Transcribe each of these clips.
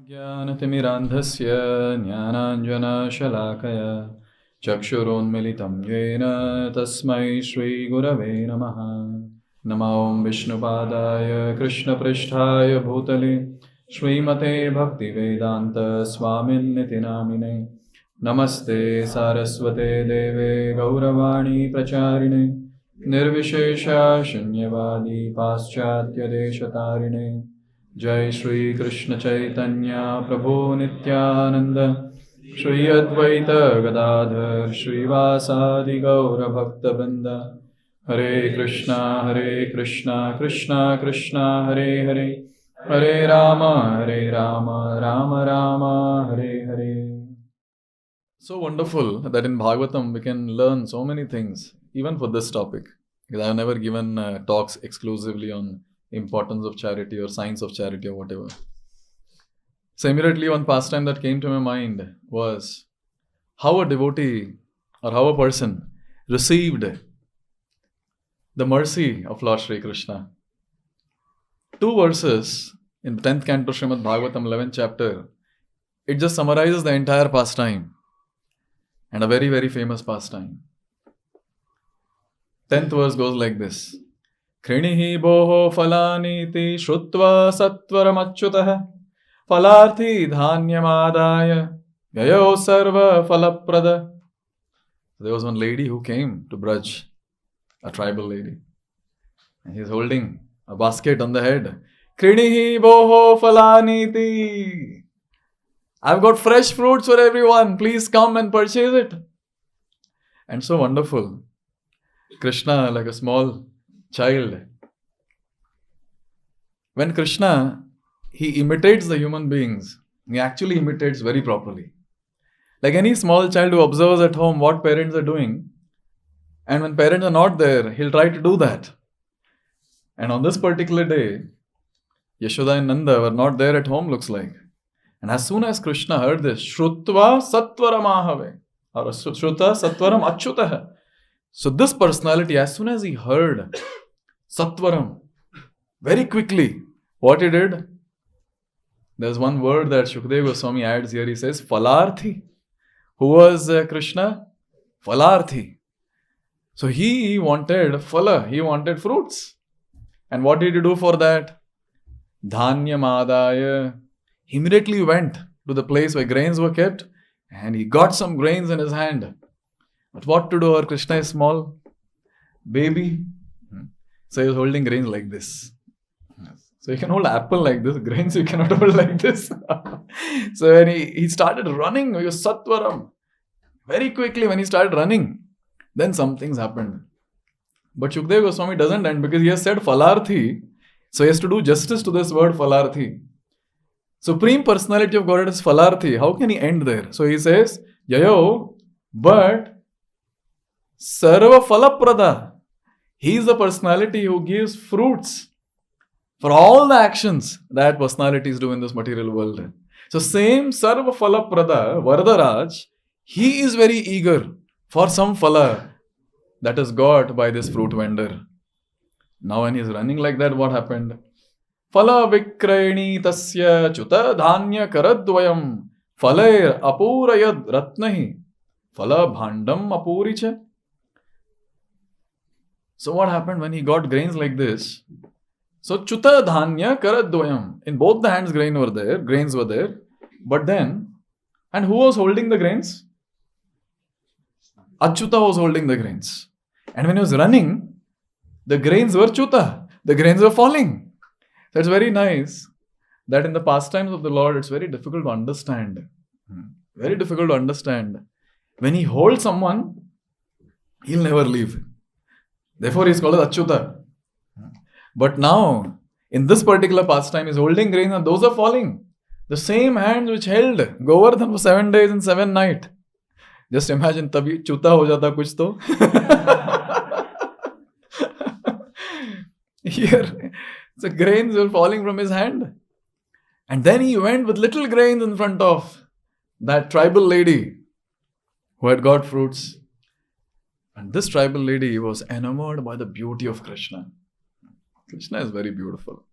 ज्ञानतिमिरान्धस्य ज्ञानाञ्जनशलाकया चक्षुरोन्मिलितं येन तस्मै श्रीगुरवे नमः। नमो विष्णुपादाय कृष्णपृष्ठाय भूतले श्रीमते भक्तिवेदान्तस्वामिन्निति नामिने। नमस्ते सारस्वते देवे गौरवाणी प्रचारिणे निर्विशेषा शून्यवादी पाश्चात्यदेशतारिणे। जय श्री कृष्ण चैतन्य प्रभु नित्यानंद श्री अद्वैत गदाधर श्रीवासादि गौर भक्तवृंद। हरे कृष्णा कृष्णा कृष्णा हरे हरे, हरे Ram Ram Ram Hare Hare. So wonderful that in Bhagavatam we can learn so many things, even for this topic. Because I have never given talks exclusively on importance of charity or science of charity or whatever. So immediately one pastime that came to my mind was how a devotee or how a person received the mercy of Lord Shri Krishna. 2 verses in the 10th canto Srimad Bhagavatam 11th chapter, it just summarizes the entire pastime, and a very very famous pastime. 10th verse goes like this. Krinihi boho falaniti shrutva satvaramachyutah falarthi dhanyamadaya gayo sarva falaprada. There was one lady who came to Braj, a tribal lady, and he's holding a basket on the head. Krinihi boho falaniti. I've got fresh fruits for everyone. Please come and purchase it. And so wonderful. Krishna, like a small child. When Krishna, he imitates the human beings, he actually imitates very properly. Like any small child who observes at home what parents are doing, and when parents are not there, he'll try to do that. And on this particular day, Yashoda and Nanda were not there at home, looks like. And as soon as Krishna heard this, Shrutva Satvaram Ahave, or Shruta Satvaram Achyutah. So this personality, as soon as he heard Satvaram, very quickly, what he did? There's one word that Shukadeva Goswami adds here. He says, Falarthi. Who was Krishna? Falarthi. So he wanted phala, he wanted fruits. And what did he do for that? Dhanyamadaya. He immediately went to the place where grains were kept and he got some grains in his hand. But what to do? Our Krishna is small, baby. So he was holding grains like this. So you can hold apple like this, grains you cannot hold like this. So when he started running, he was Satvaram. Very quickly when he started running, then some things happened. But Shukadeva Goswami doesn't end because he has said Falarthi. So he has to do justice to this word Falarthi. Supreme Personality of Godhead is Falarthi. How can he end there? So he says, Yayo, but Sarva Falaprada. He is the personality who gives fruits for all the actions that personalities do in this material world. So same Sarva Falaprada, Varadaraj, he is very eager for some phala that is got by this fruit vendor. Now when he is running like that, what happened? Phala vikrayani tasya chuta dhanya karadvayam phalair apurayad ratnahi phala bhandam apuricha. So what happened when he got grains like this? So chuta dhanya karadvayam. In both the hands grains were there. But then, and who was holding the grains? Achyuta was holding the grains. And when he was running, the grains were chuta. The grains were falling. So it's very nice that in the pastimes of the Lord, it's very difficult to understand. Very difficult to understand. When he holds someone, he'll never leave. Therefore, he's called as Achyuta. But now, in this particular pastime, he's holding grains and those are falling. The same hands which held Govardhan for 7 days and 7 nights. Just imagine, tabhi chuta ho jata kuch to. Here, the grains were falling from his hand. And then he went with little grains in front of that tribal lady who had got fruits. And this tribal lady was enamored by the beauty of Krishna. Krishna is very beautiful.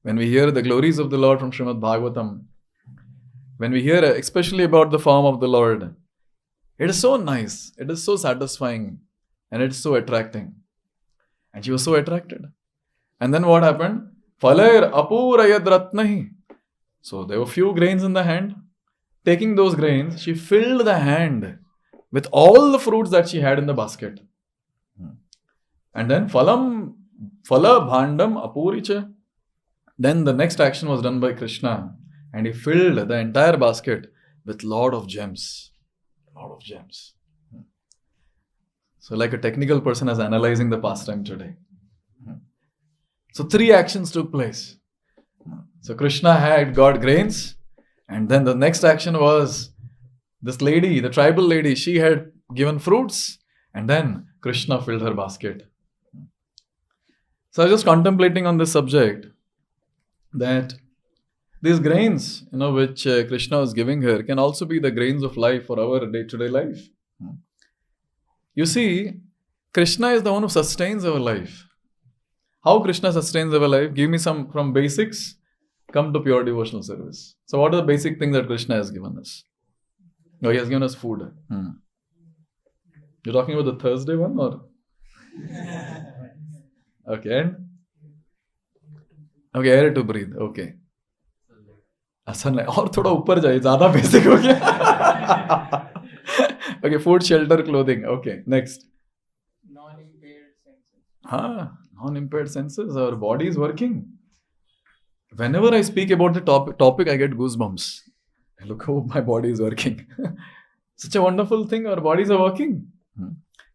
when we hear the glories of the Lord from Srimad Bhagavatam, when we hear especially about the form of the Lord, it is so nice, it is so satisfying, and it is so attracting. And she was so attracted. And then what happened? Phaler apurayad ratnahi. So there were few grains in the hand. Taking those grains, she filled the hand with all the fruits that she had in the basket. And then phala bhandam apuricha. Then the next action was done by Krishna, and he filled the entire basket with lot of gems. Lot of gems. So like a technical person is analyzing the pastime today. So 3 actions took place. So Krishna had got grains, and then the next action was this lady, the tribal lady, she had given fruits, and then Krishna filled her basket. So I was just contemplating on this subject that these grains, which Krishna was giving her, can also be the grains of life for our day-to-day life. You see, Krishna is the one who sustains our life. How Krishna sustains our life? Give me some from basics, come to pure devotional service. So what are the basic things that Krishna has given us? Oh, he has given us food. You're talking about the Thursday one or? Okay, and? Okay, air to breathe. Okay. Sunlight. और थोड़ा ऊपर जाइए, ज़्यादा basic हो गया. Okay, food, shelter, clothing. Okay, next. Non-impaired senses. Non-impaired senses. Our body is working. Whenever I speak about the topic, I get goosebumps. Look how my body is working. Such a wonderful thing. Our bodies are working.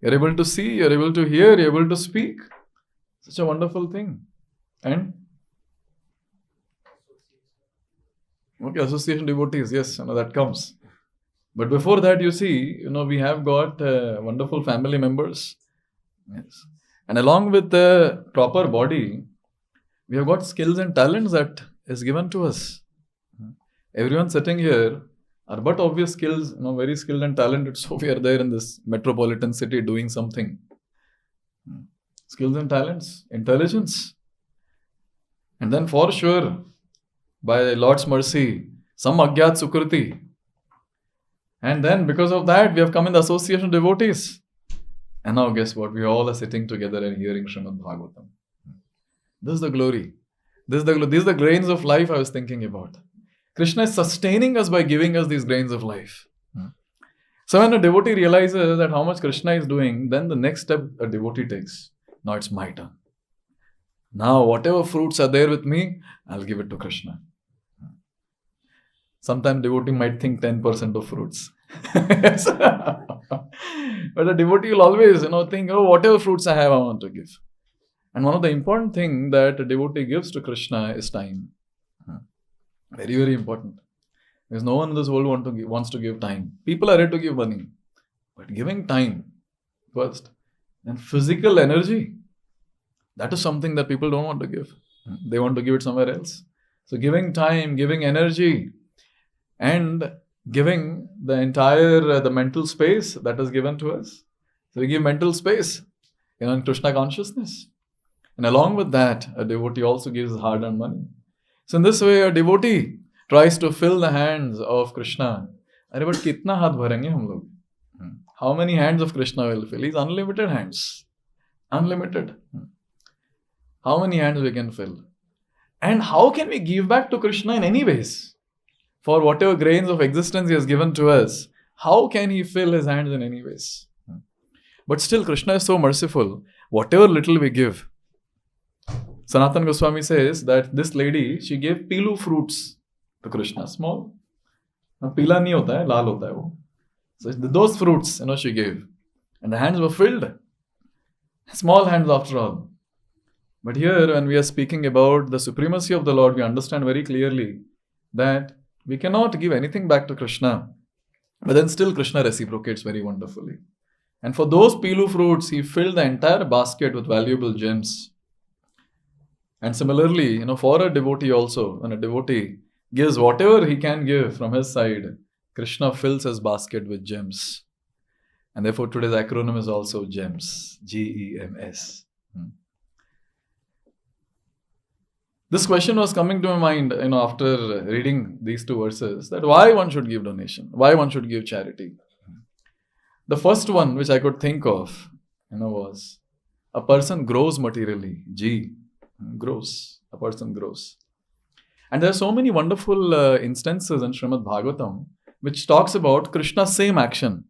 You're able to see, you're able to hear, you're able to speak. Such a wonderful thing. And? Okay, association devotees. Yes, that comes. But before that, you see, we have got wonderful family members. Yes. And along with the proper body, we have got skills and talents that is given to us. Everyone sitting here are but obvious skills, very skilled and talented. So we are there in this metropolitan city doing something. Skills and talents, intelligence. And then for sure, by Lord's mercy, some agyat sukriti. And then because of that, we have come in the association of devotees. And now guess what? We all are sitting together and hearing Srimad Bhagavatam. This is the glory. This is the grains of life I was thinking about. Krishna is sustaining us by giving us these grains of life. So when a devotee realizes that how much Krishna is doing, then the next step a devotee takes. Now it's my turn. Now whatever fruits are there with me, I'll give it to Krishna. Sometimes devotee might think 10% of fruits. But a devotee will always, think, whatever fruits I have, I want to give. And one of the important things that a devotee gives to Krishna is time. Very, very important. Because no one in this world wants to give time. People are ready to give money. But giving time first. And physical energy, that is something that people don't want to give. They want to give it somewhere else. So giving time, giving energy, and giving the entire the mental space that is given to us. So we give mental space in Krishna consciousness. And along with that, a devotee also gives hard-earned money. So in this way, a devotee tries to fill the hands of Krishna. But kitna haath bharenge hum log? How many hands of Krishna will fill? He's unlimited hands. Unlimited. How many hands we can fill? And how can we give back to Krishna in any ways? For whatever grains of existence he has given to us, how can he fill his hands in any ways? But still, Krishna is so merciful. Whatever little we give. Sanatana Goswami says that this lady, she gave pilu fruits to Krishna. Small. Pila nahi hota hai, lal hota hai wo. So those fruits, she gave. And the hands were filled. Small hands after all. But here, when we are speaking about the supremacy of the Lord, we understand very clearly that we cannot give anything back to Krishna. But then still Krishna reciprocates very wonderfully. And for those pilu fruits, he filled the entire basket with valuable gems. And similarly, for a devotee also, when a devotee gives whatever he can give from his side, Krishna fills his basket with gems. And therefore today's acronym is also GEMS. GEMS. This question was coming to my mind, after reading these two verses, that why one should give donation, why one should give charity. The first one which I could think of, was a person grows materially. Grows. A person grows. And there are so many wonderful instances in Srimad Bhagavatam which talks about Krishna's same action.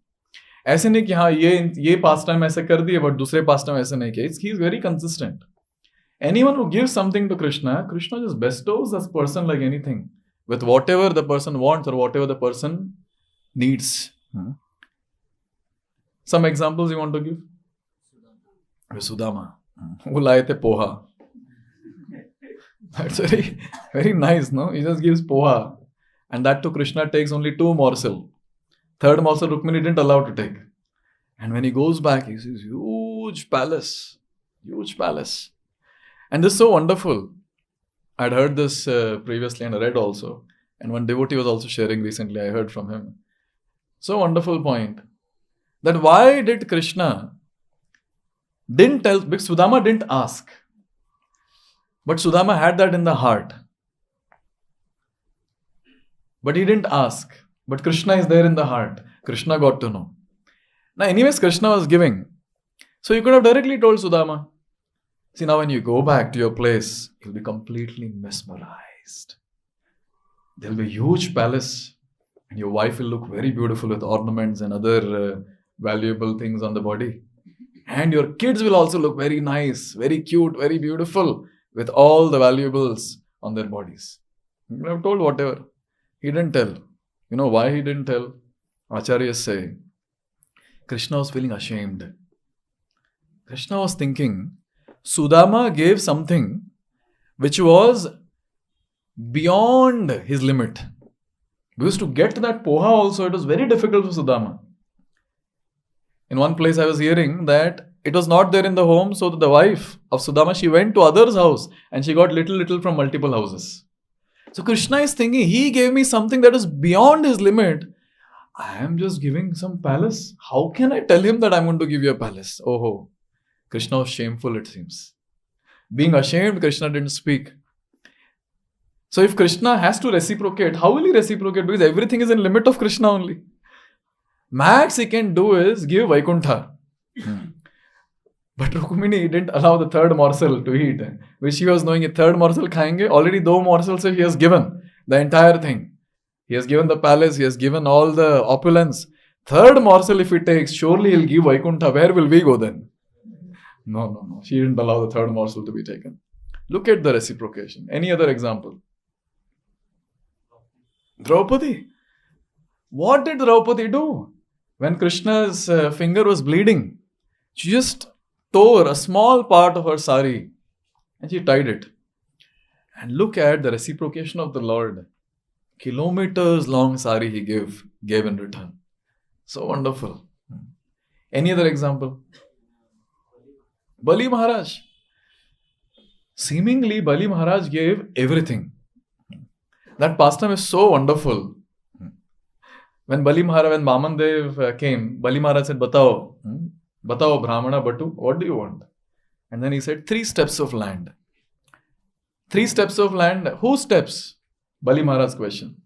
ऐसे नहीं कि हाँ ये पास time ऐसे कर दिए but दूसरे पास time ऐसे नहीं किया. He is very consistent. Anyone who gives something to Krishna just bestows this person like anything, with whatever the person wants or whatever the person needs. Some examples you want to give? Sudama. Who लाए थे poha. That's very, very nice, no? He just gives poha. And that to Krishna takes only 2 morsels. Third morsel Rukmini didn't allow to take. And when he goes back, he sees huge palace. Huge palace. And this is so wonderful. I'd heard this previously and I read also. And one devotee was also sharing recently. I heard from him. So wonderful point. That why did Krishna didn't tell, because Sudama didn't ask. But Sudama had that in the heart. But he didn't ask. But Krishna is there in the heart. Krishna got to know. Now anyways, Krishna was giving. So you could have directly told Sudama. See, now when you go back to your place, you'll be completely mesmerized. There'll be a huge palace. And your wife will look very beautiful with ornaments and other valuable things on the body. And your kids will also look very nice, very cute, very beautiful, with all the valuables on their bodies. You could have told whatever. He didn't tell. You know why he didn't tell? Acharyas say, Krishna was feeling ashamed. Krishna was thinking, Sudama gave something which was beyond his limit. Because to get that poha also, it was very difficult for Sudama. In one place I was hearing that it was not there in the home, so that the wife of Sudama, she went to others' house and she got little from multiple houses. So Krishna is thinking, he gave me something that is beyond his limit. I am just giving some palace. How can I tell him that I'm going to give you a palace? Oh, Krishna was shameful, it seems. Being ashamed, Krishna didn't speak. So if Krishna has to reciprocate, how will he reciprocate? Because everything is in limit of Krishna only. Max he can do is give Vaikuntha. But Rukmini didn't allow the third morsel to eat, which he was knowing a third morsel khayenge. Already 2 morsels he has given the entire thing. He has given the palace, he has given all the opulence. Third morsel if he takes, surely he'll give Vaikuntha. Where will we go then? No. She didn't allow the third morsel to be taken. Look at the reciprocation. Any other example? Draupadi. What did Draupadi do? When Krishna's finger was bleeding, she just tore a small part of her sari and she tied it. And look at the reciprocation of the Lord. Kilometers long sari he gave in return. So wonderful. Any other example? Bali Maharaj. Seemingly Bali Maharaj gave everything. That pastime is so wonderful. When Vaman Dev came, Bali Maharaj said, Batao Brahmana Batu, what do you want? And then he said, 3 steps of land. 3 steps of land. Whose steps? Bali Maharaj's question.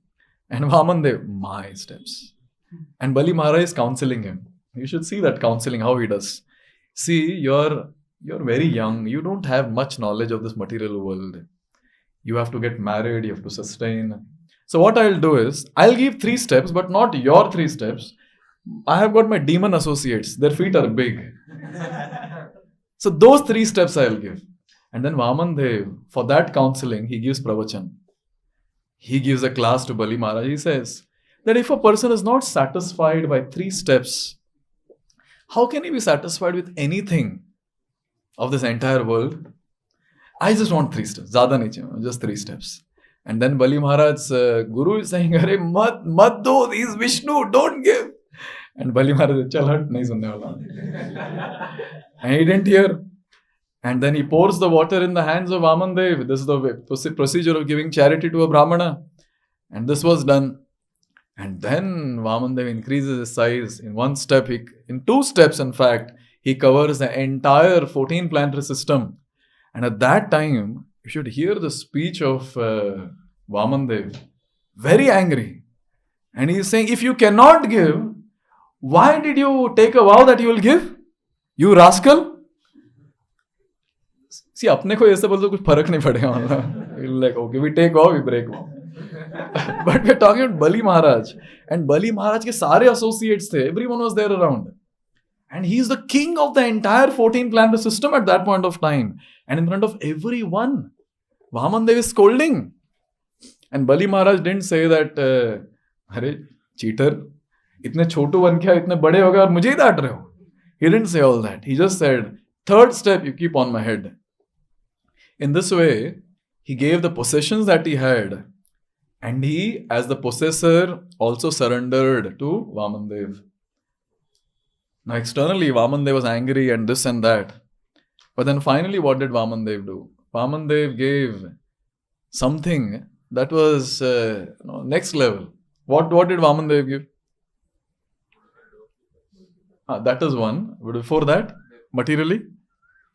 And Vaman Dev, my steps. And Bali Maharaj is counseling him. You should see that counseling, how he does. See, you're very young. You don't have much knowledge of this material world. You have to get married. You have to sustain. So what I'll do is, I'll give 3 steps, but not your 3 steps. I have got my demon associates. Their feet are big. So those 3 steps I'll give. And then Vaman Dev, for that counseling, he gives pravachan. He gives a class to Bali Maharaj. He says that if a person is not satisfied by 3 steps, how can he be satisfied with anything of this entire world? I just want 3 steps. Zyada nahi chahiye, just 3 steps. And then Bali Maharaj's guru is saying, Arey, mat do, he is Vishnu, don't give. And Bali Maharaj said, Chal hat, nahi sunne wala. And he didn't hear. And then he pours the water in the hands of Vaman Dev. This is the procedure of giving charity to a Brahmana. And this was done. And then Vaman Dev increases his size. In 1 step, in 2 steps in fact, he covers the entire 14 planetary system. And at that time, You should hear the speech of Vamandev. Very angry. And he is saying, if you cannot give, why did you take a vow that you will give? You rascal. See, अपने को ऐसे बोल तो कुछ फर्क नहीं पड़ेगा मतलब. Like, okay, we take vow, we break vow. But we're talking about Bali Maharaj. And Bali Maharaj के सारे associates थे. Everyone was there around. And he's the king of the entire 14 planet system at that point of time. And in front of everyone, Vamandev is scolding. And Bali Maharaj didn't say that, अरे cheater, इतने छोटू बन के इतने बड़े हो गए और मुझे ही डांट रहे हो. He didn't say all that. He just said, third step you keep on my head. In this way, he gave the possessions that he had. And he, as the possessor, also surrendered to Vamandev. Now, externally, Vamandev was angry and this and that. But then finally, what did Vamandev do? Vamandev gave something that was next level. What did Vamandev give? That is one. But before that, materially,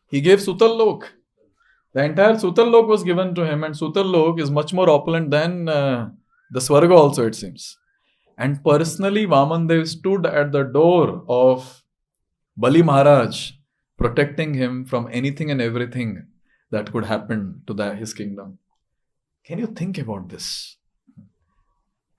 he gave Sutal Lok. The entire Sutal Lok was given to him, and Sutal Lok is much more opulent than the Swarga also, it seems. And personally, Vamandev stood at the door of Bali Maharaj, protecting him from anything and everything that could happen to his kingdom. Can you think about this?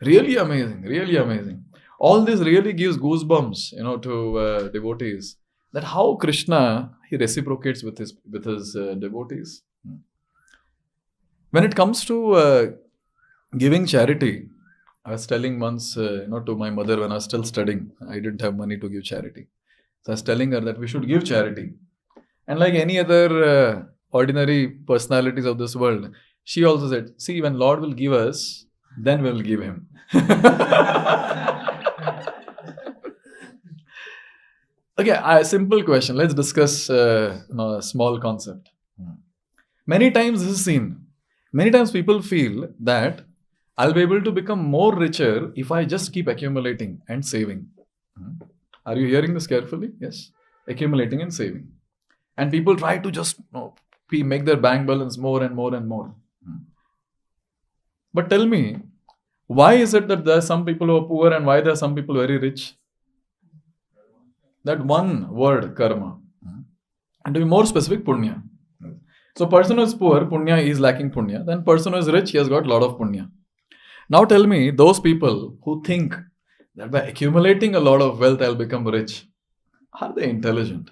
Really amazing, really amazing. All this really gives goosebumps, to devotees. That how Krishna, he reciprocates with his devotees. When it comes to giving charity, I was telling once, to my mother when I was still studying, I didn't have money to give charity. So I was telling her that we should give charity. And like any other ordinary personalities of this world, she also said, see, when Lord will give us, then we will give him. Okay, a simple question. Let's discuss a small concept. Many times this is seen. Many times people feel that I'll be able to become more richer if I just keep accumulating and saving. Are you hearing this carefully? Yes. Accumulating and saving. And people try to just make their bank balance more and more and more. But tell me, why is it that there are some people who are poor and why there are some people very rich? That one word, karma. And to be more specific, punya. So person who is poor, punya, he is lacking punya. Then person who is rich, he has got a lot of punya. Now tell me, those people who think that by accumulating a lot of wealth, I'll become rich, are they intelligent?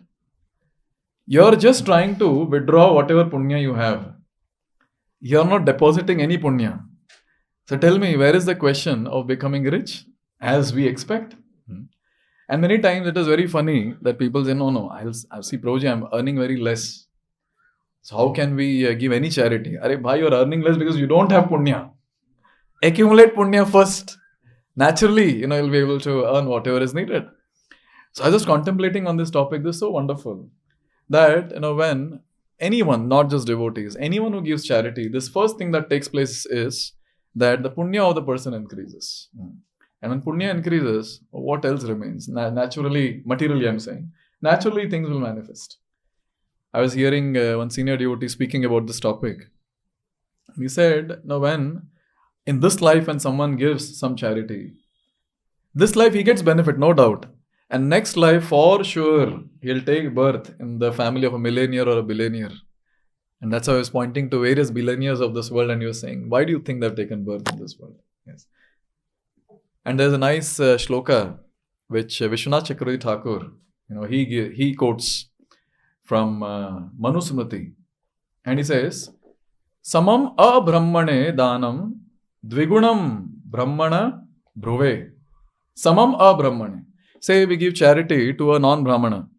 You're just trying to withdraw whatever punya you have. You're not depositing any punya. So tell me, where is the question of becoming rich as we expect? And many times it is very funny that people say, no, I'll see Prabhuji, I'm earning very less. So how can we give any charity? Arey bhai, you're earning less because you don't have punya. Accumulate punya first. Naturally, you'll be able to earn whatever is needed. So I was just contemplating on this topic. This is so wonderful that, when anyone, not just devotees, anyone who gives charity, this first thing that takes place is that the punya of the person increases. And when punya increases, what else remains? Naturally, materially I'm saying, naturally things will manifest. I was hearing one senior devotee speaking about this topic. He said, when in this life when someone gives some charity, this life he gets benefit, no doubt. And next life, for sure, he'll take birth in the family of a millionaire or a billionaire. And that's how I was pointing to various billionaires of this world, and he was saying, why do you think they've taken birth in this world? Yes. And there's a nice shloka which Vishwanath Chakravarti Thakur, he quotes from Manu Smriti. And he says, Samam a-brahmane danam dvigunam brahmana bhruve. Samam a-brahmane. Say we give charity to a non-brahmana.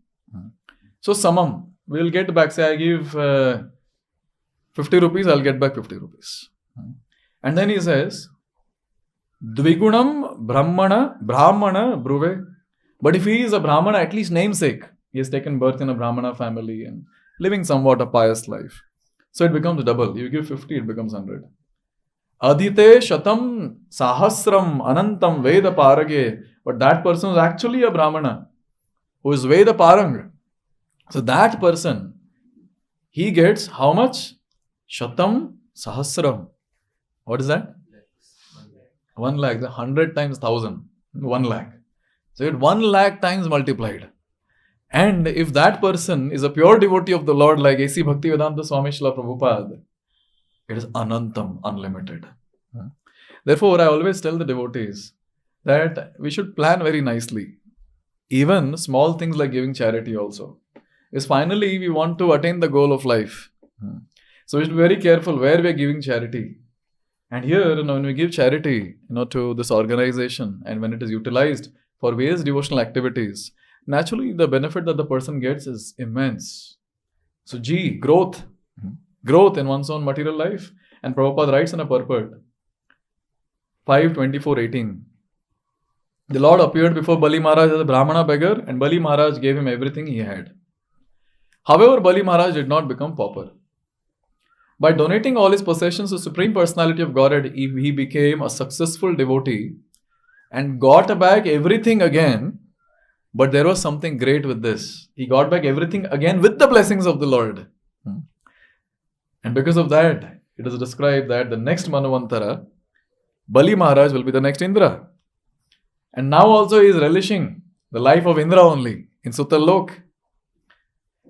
So samam, we'll get back. Say I give 50 rupees, I'll get back 50 rupees. And then he says, Dvigunam brahmana bhruve. But if he is a brahmana, at least namesake, he has taken birth in a brahmana family and living somewhat a pious life. So it becomes double. You give 50, it becomes 100. Adhite shatam sahasram anantam veda parage. But that person is actually a brahmana who is veda parang. So that person, he gets how much? Shatam Sahasram. What is that? 1 lakh. 100 times 1000. 1 lakh. So it 1 lakh times multiplied. And if that person is a pure devotee of the Lord like A.C. Bhaktivedanta Swami Srila Prabhupada, it is anantam, unlimited. Therefore, I always tell the devotees that we should plan very nicely. Even small things like giving charity also. Because finally, we want to attain the goal of life. So we should be very careful where we are giving charity. And here, when we give charity, to this organization and when it is utilized for various devotional activities, naturally the benefit that the person gets is immense. So growth. Growth in one's own material life. And Prabhupada writes in a purport, 5:24:18. The Lord appeared before Bali Maharaj as a Brahmana beggar and Bali Maharaj gave him everything he had. However, Bali Maharaj did not become pauper. By donating all his possessions to Supreme Personality of Godhead, he became a successful devotee and got back everything again. But there was something great with this. He got back everything again with the blessings of the Lord. And because of that, it is described that the next Manvantara, Bali Maharaj will be the next Indra. And now also he is relishing the life of Indra only in Sutalok.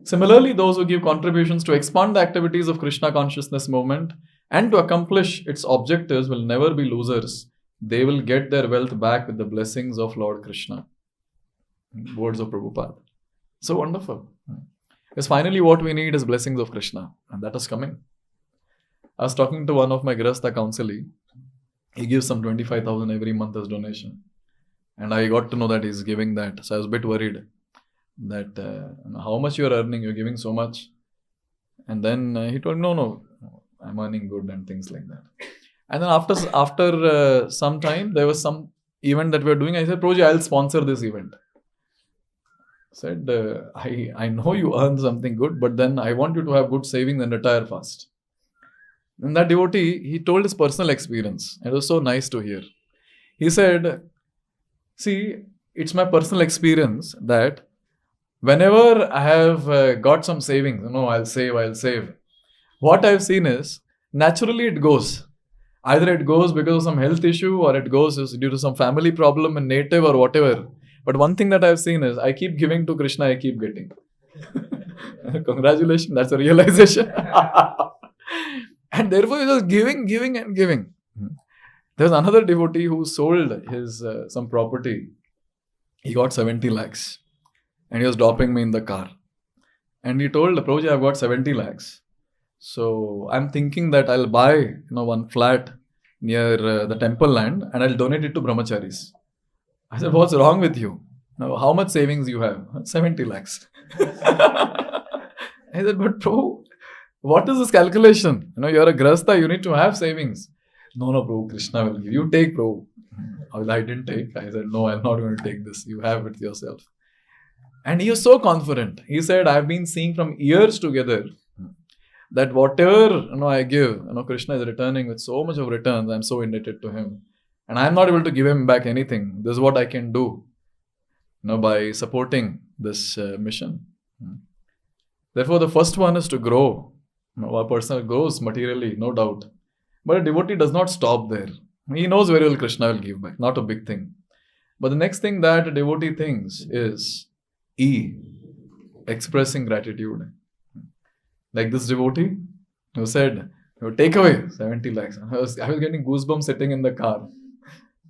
Similarly, those who give contributions to expand the activities of Krishna consciousness movement and to accomplish its objectives will never be losers. They will get their wealth back with the blessings of Lord Krishna. Words of Prabhupada. So wonderful. Because finally what we need is blessings of Krishna. And that is coming. I was talking to one of my Grahastha counselee. He gives some 25,000 every month as donation. And I got to know that he's giving that. So I was a bit worried that how much you're earning, you're giving so much. And then he told me, no, I'm earning good and things like that. And then after some time, there was some event that we were doing. I said, Prabhuji, I'll sponsor this event. I said, I know you earn something good, but then I want you to have good savings and retire fast. And that devotee, he told his personal experience. It was so nice to hear. He said, see, it's my personal experience that whenever I have got some savings, I'll save. What I've seen is, naturally it goes. Either it goes because of some health issue or it goes due to some family problem in native or whatever. But one thing that I've seen is, I keep giving to Krishna, I keep getting. Congratulations, that's a realization. And therefore he was giving and giving. There was another devotee who sold his some property. He got 70 lakhs. And he was dropping me in the car. And he told, Prabhuji, I've got 70 lakhs. So I'm thinking that I'll buy one flat near the temple land and I'll donate it to brahmacharis. I said, what's wrong with you? Now, how much savings you have? 70 lakhs. I said, but Prabhu, what is this calculation? You're a grahastha, you need to have savings. No, Prabhu, Krishna will give. You take, Prabhu. I didn't take. I said, no, I'm not going to take this. You have it yourself. And he was so confident. He said, I've been seeing from years together that whatever I give, Krishna is returning with so much of returns. I'm so indebted to him. And I'm not able to give him back anything. This is what I can do by supporting this mission. Therefore, the first one is to grow. A person grows materially, no doubt. But a devotee does not stop there. He knows very well Krishna will give back. Not a big thing. But the next thing that a devotee thinks is expressing gratitude. Like this devotee who said, take away 70 lakhs. I was getting goosebumps sitting in the car.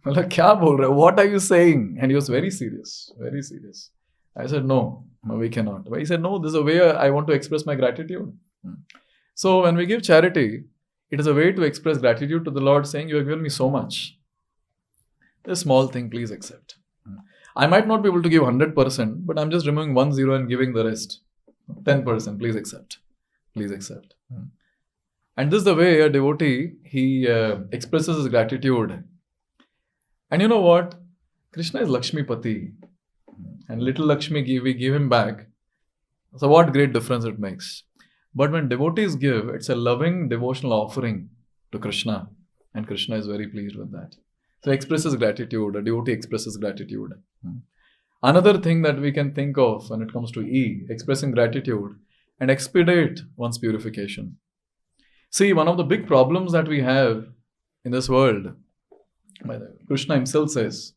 What are you saying? And he was very serious. Very serious. I said, no, we cannot. But he said, no, this is a way I want to express my gratitude. So when we give charity, it is a way to express gratitude to the Lord, saying, you have given me so much. A small thing, please accept. I might not be able to give 100%, but I'm just removing 1 0 and giving the rest. 10%, please accept. Please accept. And this is the way a devotee, he expresses his gratitude. And you know what? Krishna is Lakshmipati. And little Lakshmi, we give him back. So what great difference it makes. But when devotees give, it's a loving devotional offering to Krishna. And Krishna is very pleased with that. So he expresses gratitude. A devotee expresses gratitude. Another thing that we can think of when it comes to expressing gratitude and expedite one's purification. See, one of the big problems that we have in this world, Krishna himself says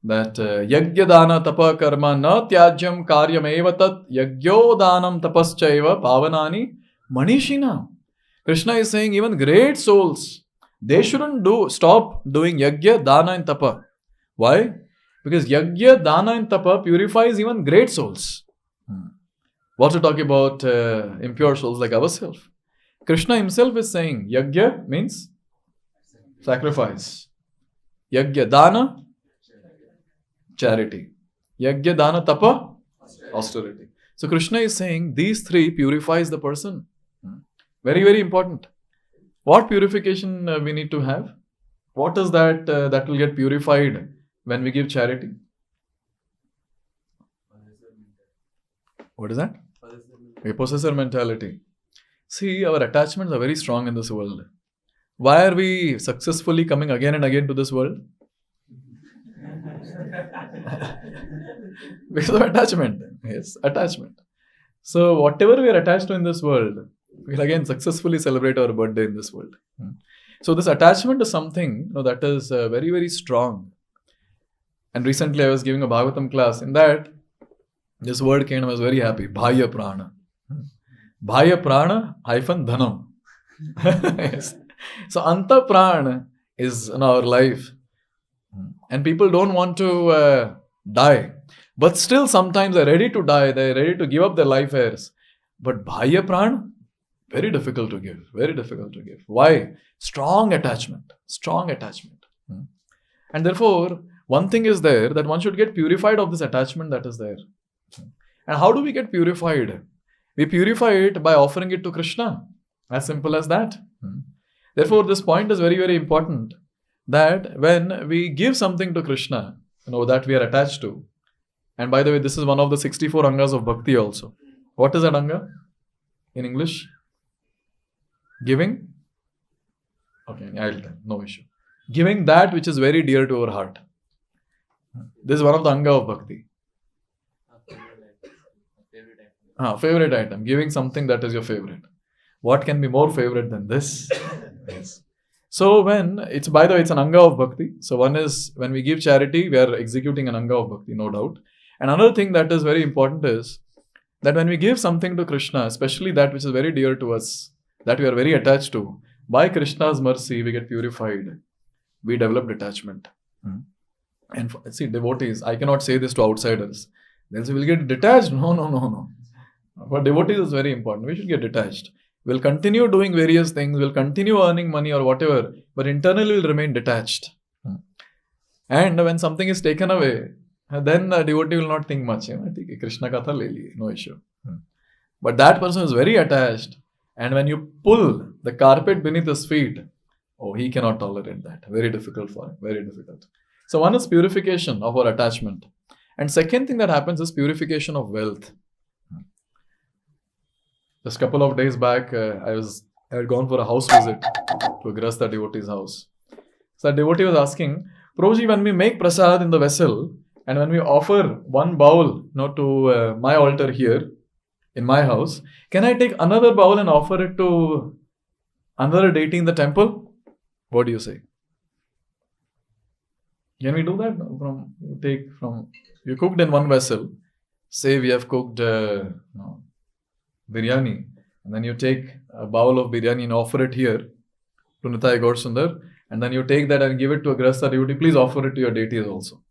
that yagya dana tapa karma na tyajyam karyam eva tat yagyo danam tapaschaiva pavanani manishina. Krishna is saying even great souls, they shouldn't stop doing yagya, dana and tapa. Why? Because yagya, dana and tapa purifies even great souls. What to talk about impure souls like ourselves? Krishna himself is saying yagya means sacrifice. Yagya dana, charity. Yagya dana tapa, austerity. So Krishna is saying these three purifies the person. Very, very important. What purification we need to have? What is that that will get purified when we give charity? What is that? A possessor mentality. See, our attachments are very strong in this world. Why are we successfully coming again and again to this world? Because of attachment. Yes, attachment. So, whatever we are attached to in this world, we'll again successfully celebrate our birthday in this world. So, this attachment is something that is very, very strong. And recently, I was giving a Bhagavatam class. In that, this word came, I was very happy. Bhaya prana. Bhaya prana hyphen dhanam. Yes. So, anta prana is in our life. And people don't want to die. But still, sometimes they're ready to die. They're ready to give up their life heirs. But bhaya prana, very difficult to give. Very difficult to give. Why? Strong attachment. Strong attachment. And therefore, one thing is there that one should get purified of this attachment that is there. And how do we get purified? We purify it by offering it to Krishna. As simple as that. Therefore, this point is very, very important. That when we give something to Krishna, that we are attached to. And by the way, this is one of the 64 angas of bhakti also. What is that anga in English? Giving? Okay, I'll tell. No issue. Giving that which is very dear to our heart. This is one of the anga of bhakti. Favorite item. Giving something that is your favorite. What can be more favorite than this? Yes. So by the way, it's an anga of bhakti. So one is, when we give charity, we are executing an anga of bhakti, no doubt. And another thing that is very important is that when we give something to Krishna, especially that which is very dear to us, that we are very attached to, by Krishna's mercy, we get purified. We develop detachment. And see, devotees, I cannot say this to outsiders. They'll say, we'll get detached. No. For devotees, it's very important. We should get detached. We'll continue doing various things. We'll continue earning money or whatever. But internally, we'll remain detached. And when something is taken away, then the devotee will not think much. Krishna katha le liye, no issue. But that person is very attached. And when you pull the carpet beneath his feet, he cannot tolerate that. Very difficult for him. Very difficult. So one is purification of our attachment. And second thing that happens is purification of wealth. Just a couple of days back, I had gone for a house visit to a Grasta devotee's house. So the devotee was asking, Prabhuji, when we make prasad in the vessel and when we offer one bowl to my altar here in my house, can I take another bowl and offer it to another deity in the temple? What do you say? Can we do that? You cooked in one vessel. Say we have cooked biryani, and then you take a bowl of biryani and offer it here to Nitai Gaur Sundar, and then you take that and give it to a Grasta devotee. Please offer it to your deities also.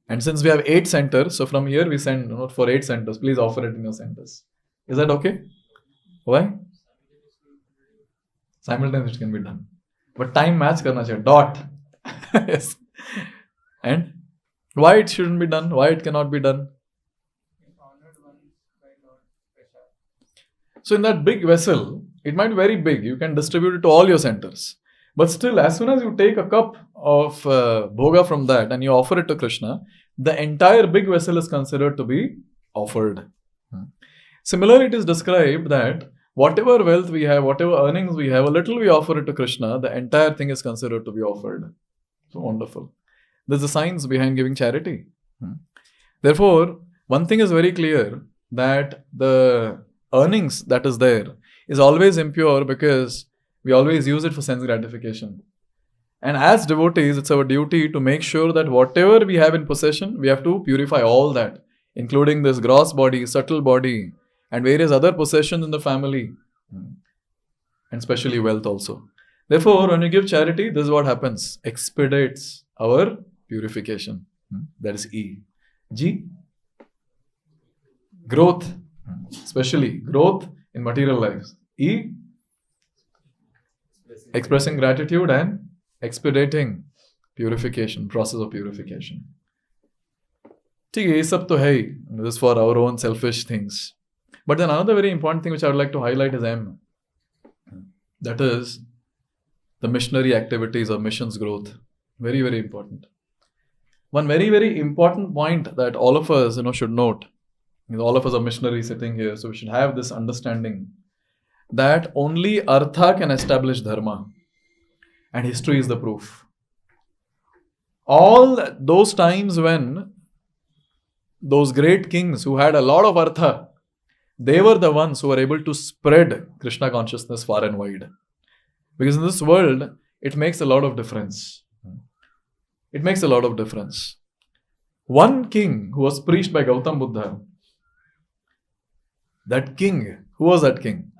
And since we have 8 centers, so from here we send for 8 centers. Please offer it in your centers. Is that okay? Why? Simultaneously it can be done. But time match karna chahiye. Dot. Yes. And why it shouldn't be done? Why it cannot be done? So in that big vessel, it might be very big. You can distribute it to all your centers. But still, as soon as you take a cup of bhoga from that and you offer it to Krishna, the entire big vessel is considered to be offered. Similarly, it is described that whatever wealth we have, whatever earnings we have, a little we offer it to Krishna, the entire thing is considered to be offered. So wonderful. There's a science behind giving charity. Therefore, one thing is very clear, that the earnings that is there is always impure, because We always use it for sense gratification. And as devotees, it's our duty to make sure that whatever we have in possession, we have to purify all that, including this gross body, subtle body, and various other possessions in the family, and especially wealth also. Therefore, when you give charity, this is what happens. Expedites our purification. That is E. G. Growth. Especially growth in material lives. E. Expressing gratitude and expediting purification, process of purification. ठीक है, ये सब तो है ही. This is for our own selfish things. But then another very important thing which I would like to highlight is M. That is the missionary activities or missions growth. Very, very important. One very, very important point that all of us should note. All of us are missionaries sitting here, so we should have this understanding that only Artha can establish Dharma. And history is the proof. All those times when those great kings who had a lot of Artha, they were the ones who were able to spread Krishna consciousness far and wide. Because in this world, it makes a lot of difference. It makes a lot of difference. One king who was preached by Gautam Buddha, that king, who was that king?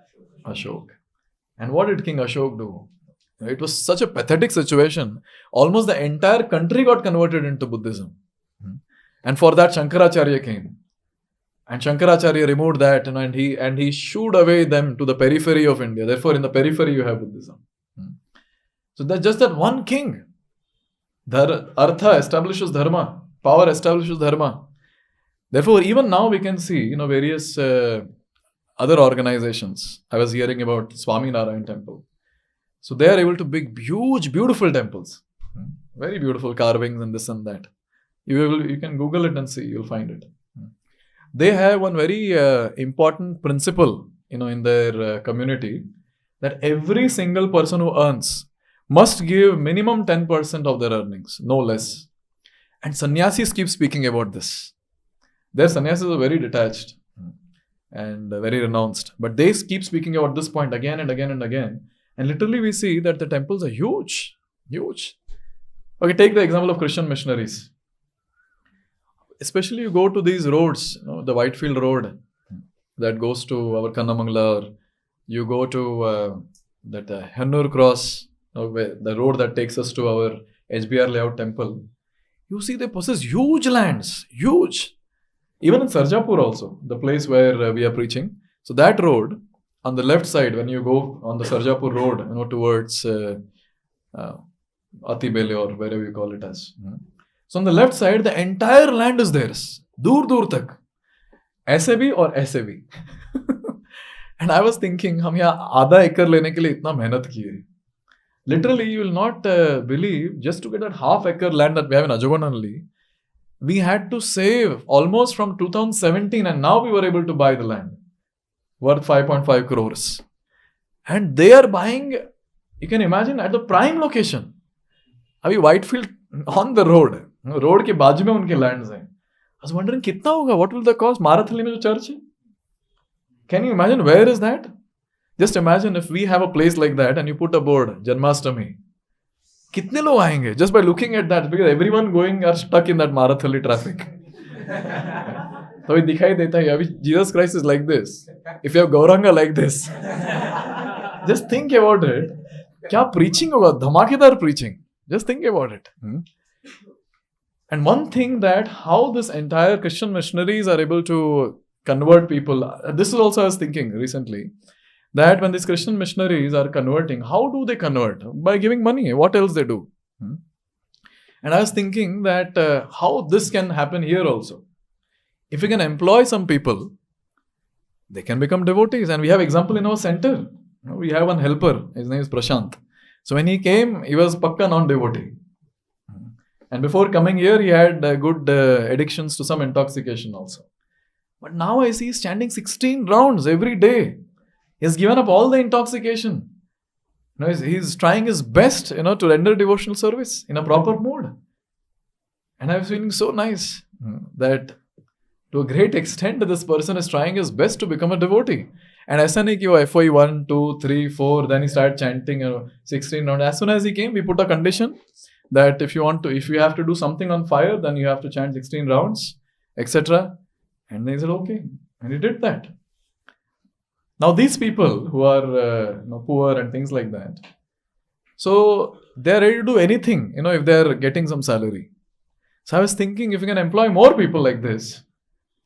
Ashok. And what did King Ashok do? It was such a pathetic situation. Almost the entire country got converted into Buddhism. And for that, Shankaracharya came. And Shankaracharya removed that and he shooed away them to the periphery of India. Therefore, in the periphery, you have Buddhism. So that's just that one king. Artha establishes Dharma. Power establishes Dharma. Therefore, even now we can see, various other organizations. I was hearing about Swami Narayan Temple. So they are able to build huge, beautiful temples. Very beautiful carvings and this and that. You can Google it and see, you'll find it. They have one very important principle, in their community, that every single person who earns must give minimum 10% of their earnings, no less. And sannyasis keep speaking about this. Their sannyasis are very detached and very renounced. But they keep speaking about this point again and again and again. And literally we see that the temples are huge. Huge. Okay, take the example of Christian missionaries. Especially you go to these roads, the Whitefield road that goes to our Kannamangala, or you go to that Hennur Cross, the road that takes us to our HBR layout temple. You see they possess huge lands, huge. Even in Sarjapur also, the place where we are preaching. So that road, on the left side, when you go on the Sarjapur road, towards Atibele or wherever you call it as. So on the left side, the entire land is theirs. Dur dur tak. ऐसे भी और ऐसे भी. And I was thinking, हम यहाँ आधा एकड़ लेने के लिए इतना मेहनत किए. Literally, you will not believe, just to get that half acre land that we have in Ajogon only, we had to save almost from 2017 and now we were able to buy the land worth 5.5 crores. And they are buying, you can imagine, at the prime location. Abhi Whitefield on the road के बाजू में उनके lands हैं. I was wondering, कितना होगा? What will the cost? Marathali में जो church है? Can you imagine where is that? Just imagine if we have a place like that and you put a board, Janmashtami. कितने लोग आएंगे? Just by looking at that, because everyone going are stuck in that Marathali traffic. तो ये दिखाई देता है अभी Jesus Christ is like this. If you have Gauranga like this, just think about it. क्या preaching होगा? धमाकेदार preaching. Just think about it. And one thing that how this entire Christian missionaries are able to convert people. This is also I was thinking recently. That when these Christian missionaries are converting, how do they convert? By giving money. What else they do? And I was thinking that how this can happen here also. If we can employ some people, they can become devotees. And we have example in our center. We have one helper. His name is Prashant. So when he came, he was pakka non-devotee. And before coming here, he had good addictions to some intoxication also. But now I see he's standing 16 rounds every day. He's given up all the intoxication. He's trying his best, to render devotional service in a proper mood. And I was feeling so nice that to a great extent this person is trying his best to become a devotee. And ऐसा नहीं कि वो FOE 1, 2, 3, 4, then he started chanting 16 rounds. As soon as he came, we put a condition that if you have to do something on fire, then you have to chant 16 rounds, etc. And they said, okay. And he did that. Now these people who are poor and things like that, so they are ready to do anything, if they are getting some salary. So I was thinking, if we can employ more people like this,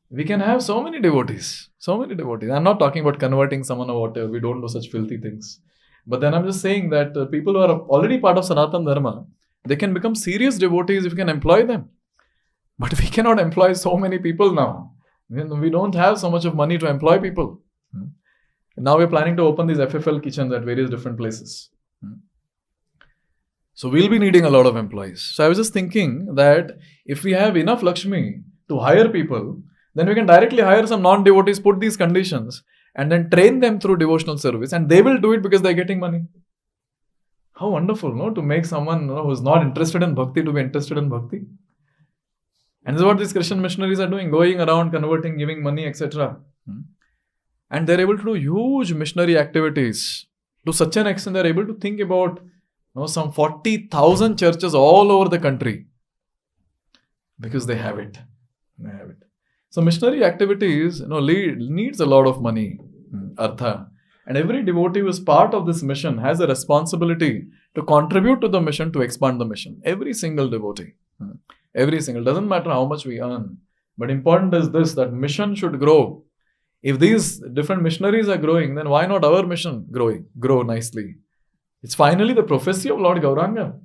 we can have so many devotees. I'm not talking about converting someone or whatever. We don't do such filthy things. But then I'm just saying that people who are already part of Sanatana Dharma, they can become serious devotees if we can employ them. But we cannot employ so many people now. We don't have so much of money to employ people. Now we're planning to open these FFL kitchens at various different places. So we'll be needing a lot of employees. So I was just thinking that if we have enough Lakshmi to hire people, then we can directly hire some non-devotees, put these conditions, and then train them through devotional service, and they will do it because they're getting money. How wonderful, no? To make someone who's not interested in bhakti to be interested in bhakti. And this is what these Christian missionaries are doing, going around, converting, giving money, etc. And they're able to do huge missionary activities. To such an extent, they're able to think about some 40,000 churches all over the country. Because they have it. So missionary activities needs a lot of money, artha. And every devotee who is part of this mission has a responsibility to contribute to the mission, to expand the mission. Every single devotee. Every single. Doesn't matter how much we earn. But important is this, that mission should grow. If these different missionaries are growing, then why not our mission grow nicely? It's finally the prophecy of Lord Gauranga.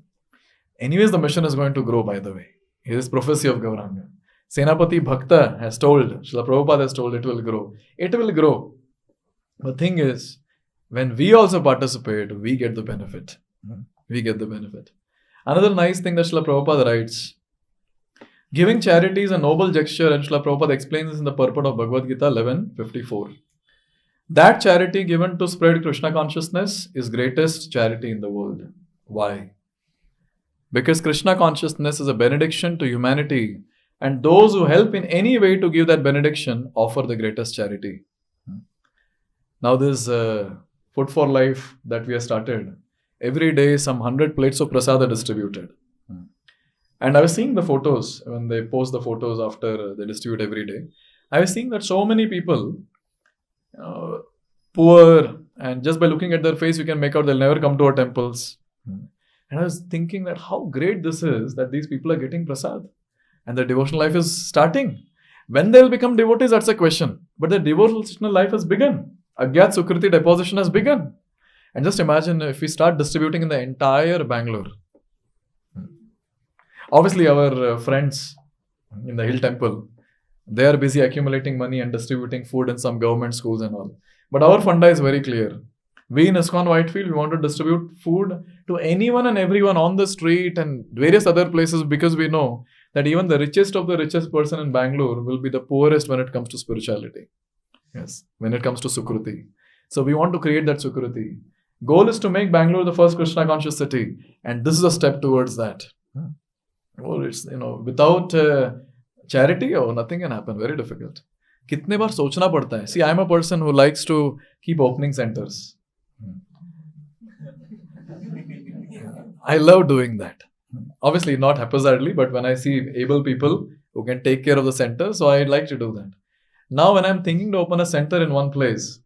Anyways, the mission is going to grow, by the way. It is prophecy of Gauranga. Senapati Bhakta has told, Srila Prabhupada has told, it will grow. It will grow. The thing is, when we also participate, we get the benefit. Another nice thing that Srila Prabhupada writes, giving charity is a noble gesture, and Srila Prabhupada explains this in the purport of Bhagavad-gita 11:54. That charity given to spread Krishna consciousness is greatest charity in the world. Why? Because Krishna consciousness is a benediction to humanity, and those who help in any way to give that benediction offer the greatest charity. Now this Food for Life that we have started, every day some 100 plates of prasad are distributed. And I was seeing the photos, when they post the photos after they distribute every day. I was seeing that so many people, poor, and just by looking at their face, you can make out they'll never come to our temples. And I was thinking that how great this is that these people are getting prasad. And their devotional life is starting. When they'll become devotees, that's a question. But their devotional life has begun. Agyat Sukriti deposition has begun. And just imagine if we start distributing in the entire Bangalore. Obviously, our friends in the Hill Temple, they are busy accumulating money and distributing food in some government schools and all. But our funda is very clear. We in iskcon Whitefield, we want to distribute food to anyone and everyone on the street and various other places, because we know that even the richest of the richest person in Bangalore will be the poorest when it comes to spirituality. Yes, when it comes to Sukruti. So we want to create that Sukruti. Goal is to make Bangalore the first Krishna conscious city. And this is a step towards that. Well, it's, without charity, nothing can happen. Very difficult. कितने बार सोचना पड़ता है. See, I'm a person who likes to keep opening centers. I love doing that. Obviously, not haphazardly, but when I see able people who can take care of the center, so I'd like to do that. Now, when I'm thinking to open a center in one place,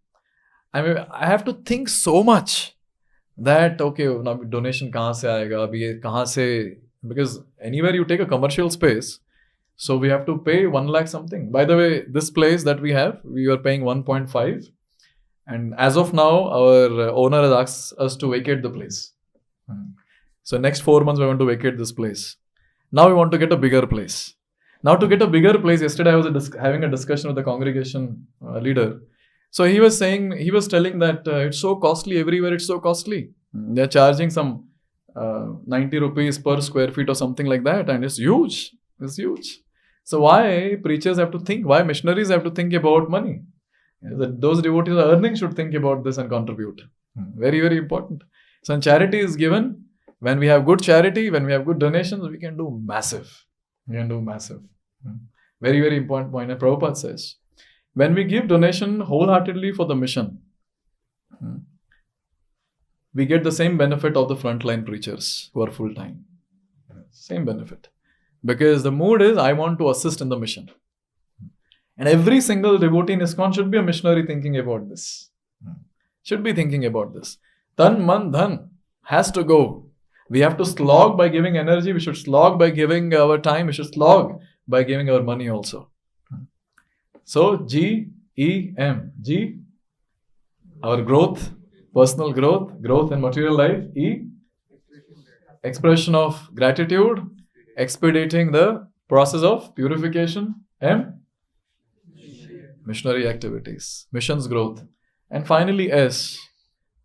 I have to think so much that, okay, now donation kahan se aayega, abhi ye kahan se, because anywhere you take a commercial space, so we have to pay 1 lakh something. By the way, this place that we have, we were paying 1.5. And as of now, our owner has asked us to vacate the place. So next 4 months, we want to vacate this place. Now we want to get a bigger place. Now to get a bigger place, yesterday I was having a discussion with the congregation leader. So he was telling that it's so costly everywhere, it's so costly. They're charging some 90 rupees per square feet or something like that. And it's huge. It's huge. So why preachers have to think, why missionaries have to think about money? Those devotees are earning should think about this and contribute. Very, very important. So when charity is given, when we have good charity, when we have good donations, we can do massive. Very, very important point. And Prabhupada says, when we give donation wholeheartedly for the mission, we get the same benefit of the frontline preachers who are full-time. Same benefit. Because the mood is, I want to assist in the mission. And every single devotee in ISKCON should be a missionary thinking about this. Should be thinking about this. Tan, man, dhan has to go. We have to slog by giving energy. We should slog by giving our time. We should slog by giving our money also. So, G-E-M. G, our growth, personal growth, growth in material life. E, expression of gratitude, expediting the process of purification. M, missionary activities, missions growth. And finally, S,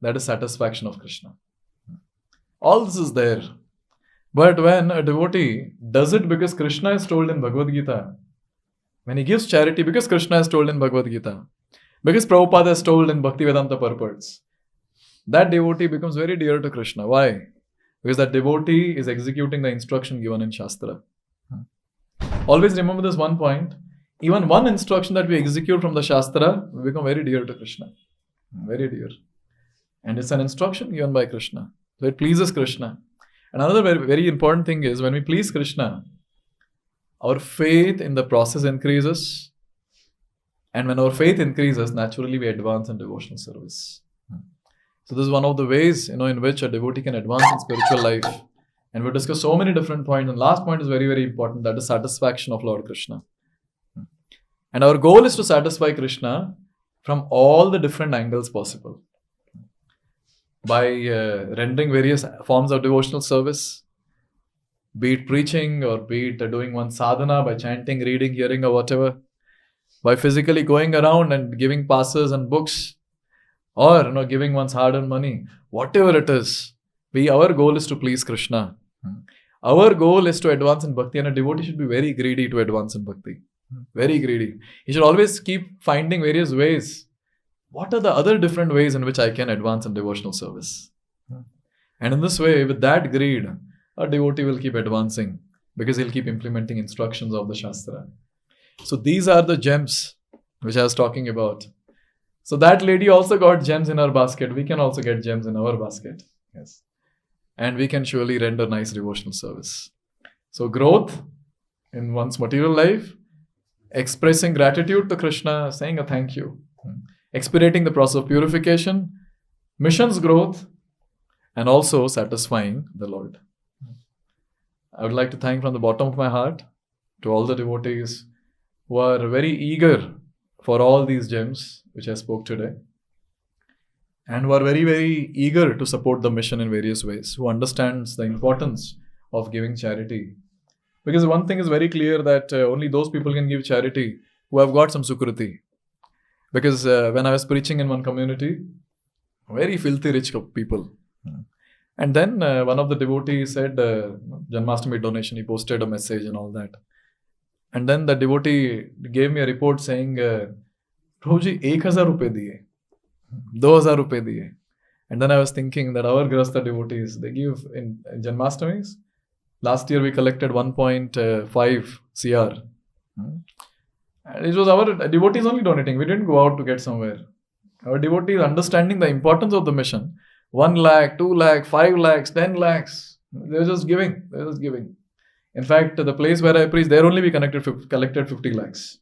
that is satisfaction of Krishna. All this is there. But when a devotee does it because Krishna is told in Bhagavad-gita, when he gives charity because Krishna is told in Bhagavad-gita, because Prabhupada is told in Bhaktivedanta purports, that devotee becomes very dear to Krishna. Why? Because that devotee is executing the instruction given in Shastra. Always remember this one point. Even one instruction that we execute from the Shastra will become very dear to Krishna. Very dear. And it's an instruction given by Krishna. So it pleases Krishna. Another very, very important thing is when we please Krishna, our faith in the process increases. And when our faith increases, naturally we advance in devotional service. So this is one of the ways, in which a devotee can advance in spiritual life. And we'll discuss so many different points. And last point is very, very important. That is satisfaction of Lord Krishna. And our goal is to satisfy Krishna from all the different angles possible. By rendering various forms of devotional service, be it preaching or be it doing one sadhana by chanting, reading, hearing or whatever, by physically going around and giving passes and books, or giving one's hard-earned money, whatever it is, our goal is to please Krishna. Our goal is to advance in bhakti, and a devotee should be very greedy to advance in bhakti. Very greedy. He should always keep finding various ways. What are the other different ways in which I can advance in devotional service? And in this way, with that greed, a devotee will keep advancing because he'll keep implementing instructions of the Shastra. So these are the gems which I was talking about. So that lady also got gems in her basket. We can also get gems in our basket. Yes. And we can surely render nice devotional service. So growth in one's material life, expressing gratitude to Krishna, saying a thank you, expediting the process of purification, missions growth, and also satisfying the Lord. I would like to thank from the bottom of my heart to all the devotees who are very eager for all these gems which I spoke today, and who are very, very eager to support the mission in various ways, who understands the importance of giving charity. Because one thing is very clear, that only those people can give charity who have got some sukruti. Because when I was preaching in one community, very filthy rich people. And then one of the devotees said, Janmashtami donation, he posted a message and all that. And then the devotee gave me a report saying, Prabhuji, 1,000 rupees diye, 2,000 rupees diye. And then I was thinking that our Grahastha devotees, they give in Janmashtamis. Last year we collected 1.5 CR. And it was our devotees only donating. We didn't go out to get somewhere. Our devotees understanding the importance of the mission. 1 lakh, 2 lakh, 5 lakhs, 10 lakhs. They were just giving. In fact, the place where I preached, there only we collected 50 lakhs.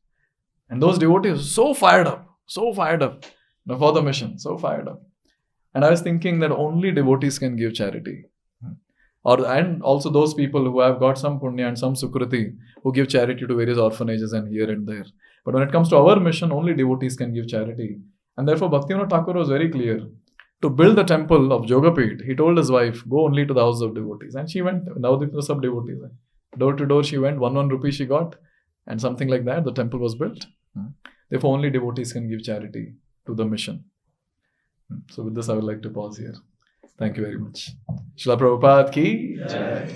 And those devotees were so fired up for the mission, so fired up. And I was thinking that only devotees can give charity. And also those people who have got some punya and some sukruti, who give charity to various orphanages and here and there. But when it comes to our mission, only devotees can give charity. And therefore Bhaktivinoda Thakur was very clear. To build the temple of Jogapit, he told his wife, go only to the house of devotees. And she went, now there were some devotees. Door to door she went, 1 rupee she got, and something like that, the temple was built. Therefore only devotees can give charity to the mission. So with this I would like to pause here. Thank you very much. Srila Prabhupada ki Jai.